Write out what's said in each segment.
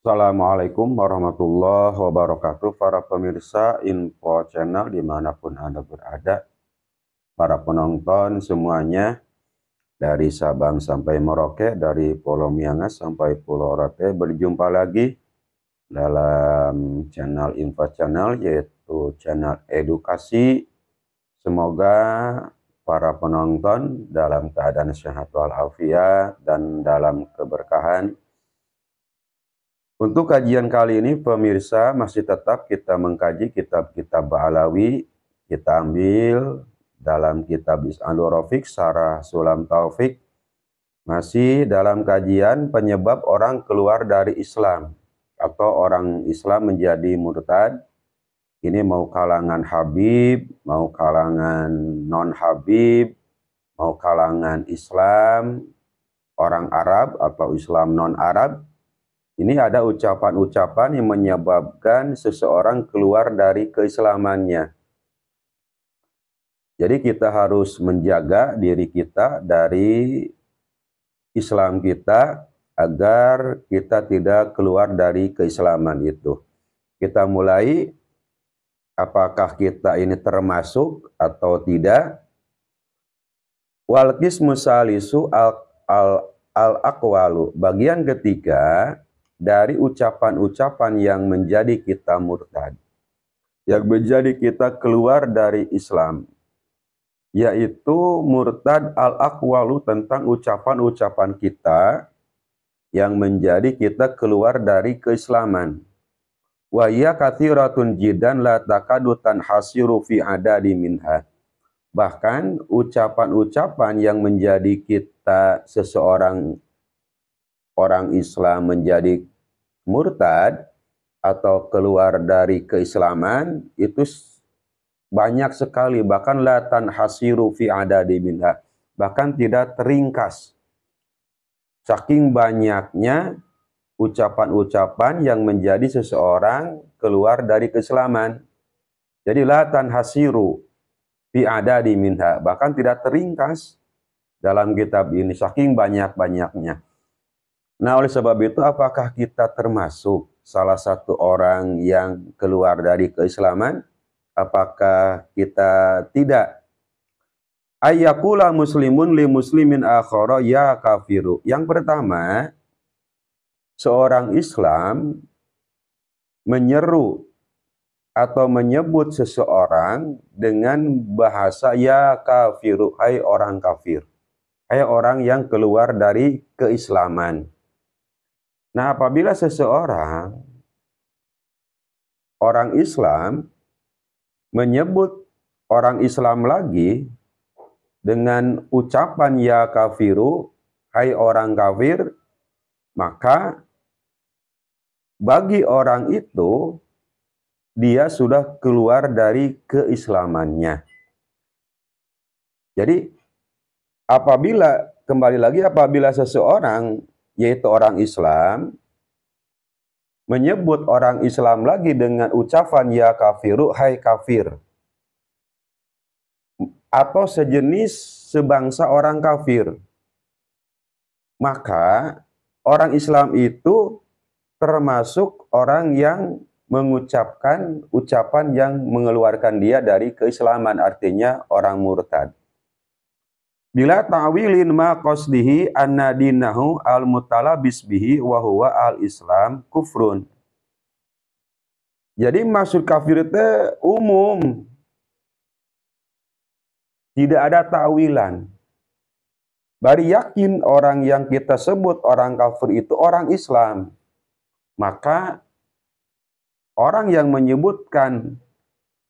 Assalamualaikum warahmatullahi wabarakatuh. Para pemirsa Info Channel dimanapun Anda berada, para penonton semuanya, dari Sabang sampai Merauke, dari Pulau Miangas sampai Pulau Rote, berjumpa lagi dalam channel Info Channel, yaitu channel edukasi. Semoga para penonton dalam keadaan sehat walafiat dan dalam keberkahan. Untuk kajian kali ini pemirsa masih tetap kita mengkaji kitab-kitab Ba'alawi. Kita ambil dalam kitab Is'anul Rafiq, Syarah Sulam Taufik. Masih dalam kajian penyebab orang keluar dari Islam atau orang Islam menjadi murtad. Ini mau kalangan Habib, mau kalangan non-Habib, mau kalangan Islam, orang Arab atau Islam non-Arab. Ini ada ucapan-ucapan yang menyebabkan seseorang keluar dari keislamannya. Jadi kita harus menjaga diri kita dari Islam kita agar kita tidak keluar dari keislaman itu. Kita mulai, apakah kita ini termasuk atau tidak? Wal qismu salisu al-aqwalu. Bagian ketiga dari ucapan-ucapan yang menjadi kita murtad, yang menjadi kita keluar dari Islam, yaitu murtad al-aqwalu, tentang ucapan-ucapan kita yang menjadi kita keluar dari keislaman. Wa ya katsiratun jiddan la takadu tanhasiru fi adadi minha. Bahkan ucapan-ucapan yang menjadi kita seseorang orang Islam menjadi murtad atau keluar dari keislaman itu banyak sekali, bahkan la tanhasiru fi adadi minha, bahkan tidak teringkas saking banyaknya ucapan-ucapan yang menjadi seseorang keluar dari keislaman. Jadi la tanhasiru fi adadi minha, bahkan tidak teringkas dalam kitab ini saking banyak-banyaknya. Nah, oleh sebab itu, apakah kita termasuk salah satu orang yang keluar dari keislaman? Apakah kita tidak? Ayyakula muslimun li muslimin akhara ya kafiru. Yang pertama, seorang Islam menyeru atau menyebut seseorang dengan bahasa ya kafiru, hai orang kafir, hai orang yang keluar dari keislaman. Nah, apabila seseorang, orang Islam, menyebut orang Islam lagi dengan ucapan ya kafiru, hai orang kafir, maka bagi orang itu, dia sudah keluar dari keislamannya. Jadi, apabila seseorang, yaitu orang Islam, menyebut orang Islam lagi dengan ucapan ya kafiru, hai kafir, atau sejenis sebangsa orang kafir, maka orang Islam itu termasuk orang yang mengucapkan ucapan yang mengeluarkan dia dari keislaman, artinya orang murtad. Bila ta'wilin ma qasdihi anna dinahu al-mutalabis bihi wa huwa al-islam kufrun. Jadi maksud kafir itu umum. Tidak ada ta'wilan. Bari yakin orang yang kita sebut orang kafir itu orang Islam. Maka orang yang menyebutkan,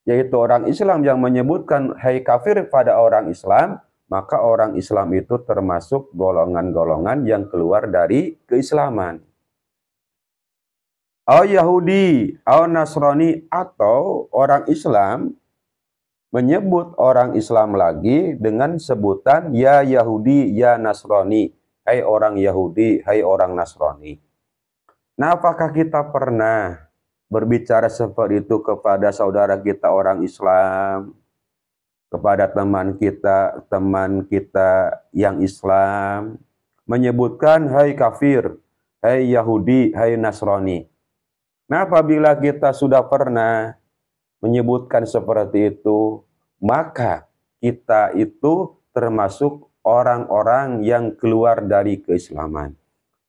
yaitu orang Islam yang menyebutkan hai kafir pada orang Islam, maka orang Islam itu termasuk golongan-golongan yang keluar dari keislaman. Au Yahudi, au Nasrani, atau orang Islam menyebut orang Islam lagi dengan sebutan ya Yahudi, ya Nasrani, hai orang Yahudi, hai orang Nasrani. Nah, apakah kita pernah berbicara seperti itu kepada saudara kita orang Islam, kepada teman kita yang Islam, menyebutkan hai kafir, hai Yahudi, hai Nasrani. Nah, apabila kita sudah pernah menyebutkan seperti itu, maka kita itu termasuk orang-orang yang keluar dari keislaman.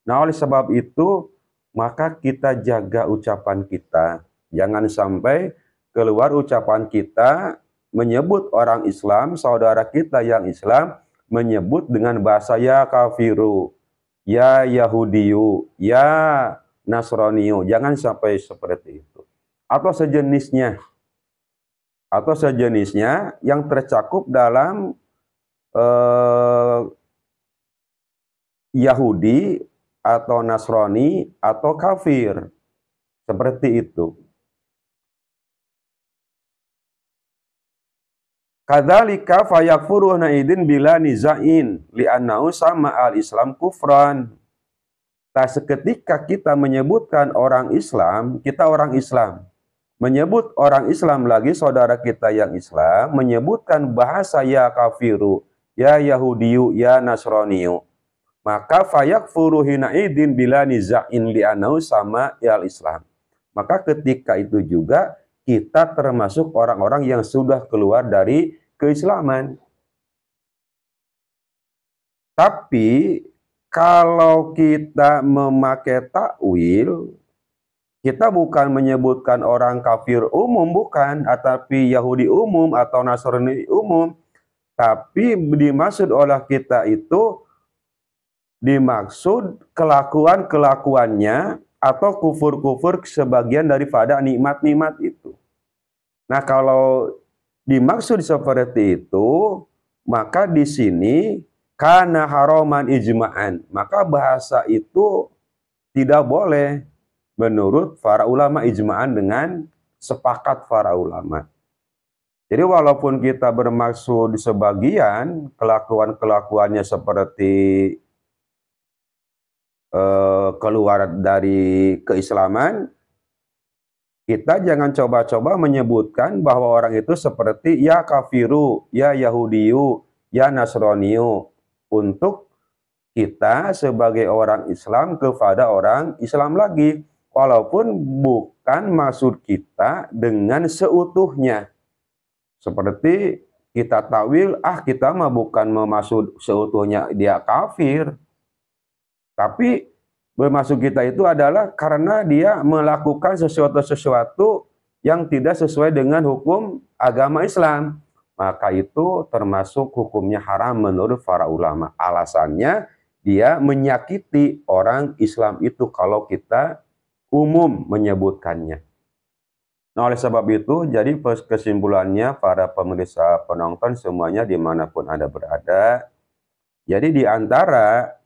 Nah, oleh sebab itu, maka kita jaga ucapan kita. Jangan sampai keluar ucapan kita menyebut orang Islam, saudara kita yang Islam, menyebut dengan bahasa ya kafiru, ya Yahudiyu, ya Nasraniyu. Jangan sampai seperti itu. Atau sejenisnya yang tercakup dalam Yahudi atau Nasrani atau kafir. Seperti itu. Kadzalika fayakfuruhna idin bila nizain li'annahu sama al-Islam kufran. Tak seketika kita menyebutkan orang Islam, kita orang Islam. Menyebut orang Islam lagi, saudara kita yang Islam, menyebutkan bahasa ya kafiru, ya Yahudiyu, ya Nasraniyu. Maka fayakfuru hina idin bila nizain li'annahu sama al-Islam. Maka ketika itu juga kita termasuk orang-orang yang sudah keluar dari keislaman. Tapi kalau kita memakai takwil, kita bukan menyebutkan orang kafir umum, bukan, tapi Yahudi umum atau Nasrani umum. Tapi dimaksud oleh kita itu, dimaksud kelakuan-kelakuannya atau kufur-kufur sebagian daripada nikmat-nikmat itu. Nah, kalau dimaksud seperti itu, maka di sini kana haraman ijma'an, maka bahasa itu tidak boleh menurut para ulama ijma'an dengan sepakat para ulama. Jadi walaupun kita bermaksud sebagian kelakuan-kelakuannya seperti keluar dari keislaman, kita jangan coba-coba menyebutkan bahwa orang itu seperti ya kafiru, ya Yahudiyu, ya Nasraniyu, untuk kita sebagai orang Islam kepada orang Islam lagi, walaupun bukan maksud kita dengan seutuhnya. Seperti kita takwil, kita mah bukan memaksud seutuhnya dia kafir, tapi bermaksud kita itu adalah karena dia melakukan sesuatu yang tidak sesuai dengan hukum agama Islam. Maka itu termasuk hukumnya haram menurut para ulama. Alasannya dia menyakiti orang Islam itu kalau kita umum menyebutkannya. Nah, oleh sebab itu, jadi kesimpulannya para pemirsa penonton semuanya dimanapun Anda berada, jadi di antara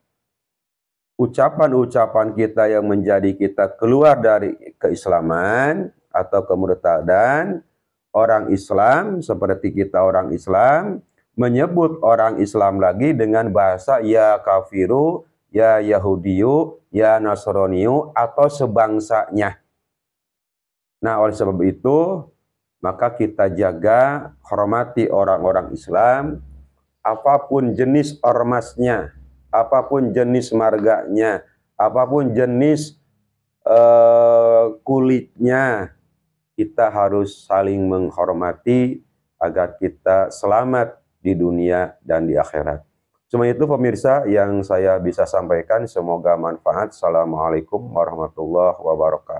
ucapan-ucapan kita yang menjadi kita keluar dari keislaman atau kemurtadan, orang Islam seperti kita orang Islam menyebut orang Islam lagi dengan bahasa ya kafiru, ya Yahudiyu, ya Nasraniyu atau sebangsanya. Nah, oleh sebab itu maka kita jaga, hormati orang-orang Islam, apapun jenis ormasnya, apapun jenis marganya, apapun jenis kulitnya, kita harus saling menghormati agar kita selamat di dunia dan di akhirat. Cuma itu pemirsa yang saya bisa sampaikan, semoga manfaat. Assalamualaikum warahmatullahi wabarakatuh.